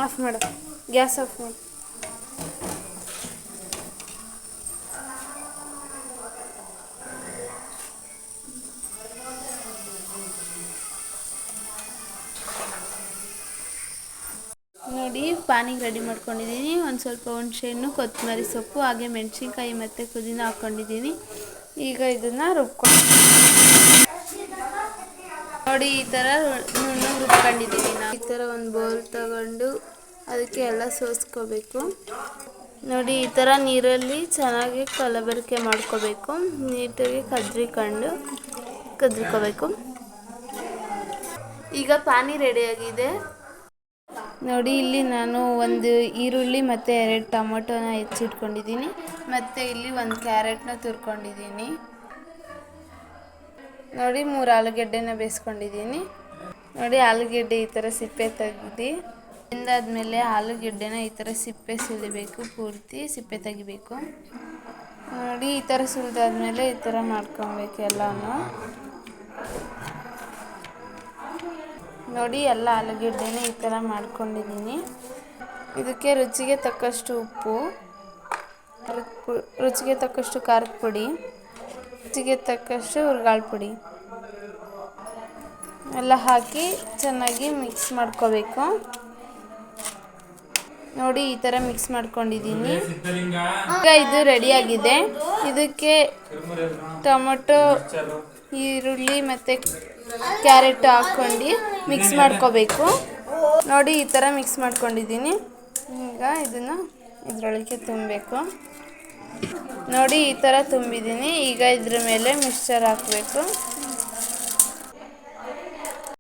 Of ಮಾಡು, gas off ಮಾಡು. ನೋಡಿ ಪಾನಿಗೆ ರೆಡಿ ಮಾಡ್ಕೊಂಡಿದ್ದೀನಿ. ಒಂದು ಸ್ವಲ್ಪ ಹುಣಸೆಹಣ್ಣು, ಕೊತ್ತಂಬರಿ ಸೊಪ್ಪು, ಹಾಗೆ ಮೆಣಸಿನ್ಕಾಯಿ ಮತ್ತು ಪುದೀನ ಹಾಕ್ಕೊಂಡಿದ್ದೀನಿ. ಈಗ ಇದನ್ನು ರುಬ್ಕೊಂಡು ನೋಡಿ ಈ ಥರ ನುಣ್ಣಗೆ ರುಬ್ಕೊಂಡಿದ್ದೀನಿ. ನಾವು ಈ ಥರ ಒಂದು ಬೌಲ್ ತಗೊಂಡು ಅದಕ್ಕೆ ಎಲ್ಲ ಸೋಸ್ಕೋಬೇಕು. ನೋಡಿ ಈ ಥರ ನೀರಲ್ಲಿ ಚೆನ್ನಾಗಿ ಕಲಬೆರಕೆ ಮಾಡ್ಕೋಬೇಕು. ನೀಟಾಗಿ ಕದ್ರಿಕೋಬೇಕು. ಈಗ ಪಾನಿ ರೆಡಿಯಾಗಿದೆ. ನೋಡಿ ಇಲ್ಲಿ ನಾನು ಒಂದು ಈರುಳ್ಳಿ ಮತ್ತು 2 ಟೊಮೊಟೊನ ಹೆಚ್ಚಿಟ್ಕೊಂಡಿದ್ದೀನಿ. ಮತ್ತು ಇಲ್ಲಿ ಒಂದು ಕ್ಯಾರೆಟ್ನ ತುರ್ಕೊಂಡಿದ್ದೀನಿ. ನೋಡಿ 3 ಆಲೂಗೆಡ್ಡೆನ ಬೇಯಿಸ್ಕೊಂಡಿದ್ದೀನಿ. ನೋಡಿ ಆಲೂಗೆಡ್ಡೆ ಈ ಥರ ಸಿಪ್ಪೆ ತೆಗ್ದು ಬೆಂದಾದ್ಮೇಲೆ ಆಲೂಗೆಡ್ಡೆನ ಈ ಥರ ಸಿಪ್ಪೆ ಸುಲಿಬೇಕು, ಪೂರ್ತಿ ಸಿಪ್ಪೆ ತೆಗಿಬೇಕು. ನೋಡಿ ಈ ಥರ ಸುಲಿದಾದ್ಮೇಲೆ ಈ ಥರ ಮಾಡ್ಕೊಬೇಕು ಎಲ್ಲನೂ. ನೋಡಿ ಎಲ್ಲ ಆಲೂಗೆಡ್ಡೆನ ಈ ಥರ ಮಾಡ್ಕೊಂಡಿದ್ದೀನಿ. ಇದಕ್ಕೆ ರುಚಿಗೆ ತಕ್ಕಷ್ಟು ಉಪ್ಪು, ರುಚಿಗೆ ತಕ್ಕಷ್ಟು ಖಾರದ ಪುಡಿ, ರುಚಿಗೆ ತಕ್ಕಷ್ಟು ಹುರ್ಗಾಳ ಪುಡಿ ಎಲ್ಲ ಹಾಕಿ ಚೆನ್ನಾಗಿ ಮಿಕ್ಸ್ ಮಾಡ್ಕೋಬೇಕು. ನೋಡಿ ಈ ಥರ ಮಿಕ್ಸ್ ಮಾಡ್ಕೊಂಡಿದ್ದೀನಿ. ಈಗ ಇದು ರೆಡಿಯಾಗಿದೆ. ಇದಕ್ಕೆ ಟೊಮೊಟೊ, ಈರುಳ್ಳಿ ಮತ್ತು ಕ್ಯಾರೆಟ್ ಹಾಕ್ಕೊಂಡು ಮಿಕ್ಸ್ ಮಾಡ್ಕೋಬೇಕು. ನೋಡಿ ಈ ಥರ ಮಿಕ್ಸ್ ಮಾಡ್ಕೊಂಡಿದ್ದೀನಿ. ಈಗ ಇದನ್ನು ಇದರೊಳಗೆ ತುಂಬಬೇಕು. ನೋಡಿ ಈ ಥರ ತುಂಬಿದ್ದೀನಿ. ಈಗ ಇದ್ರ ಮೇಲೆ ಮಿಕ್ಸ್ಚರ್ ಹಾಕಬೇಕು.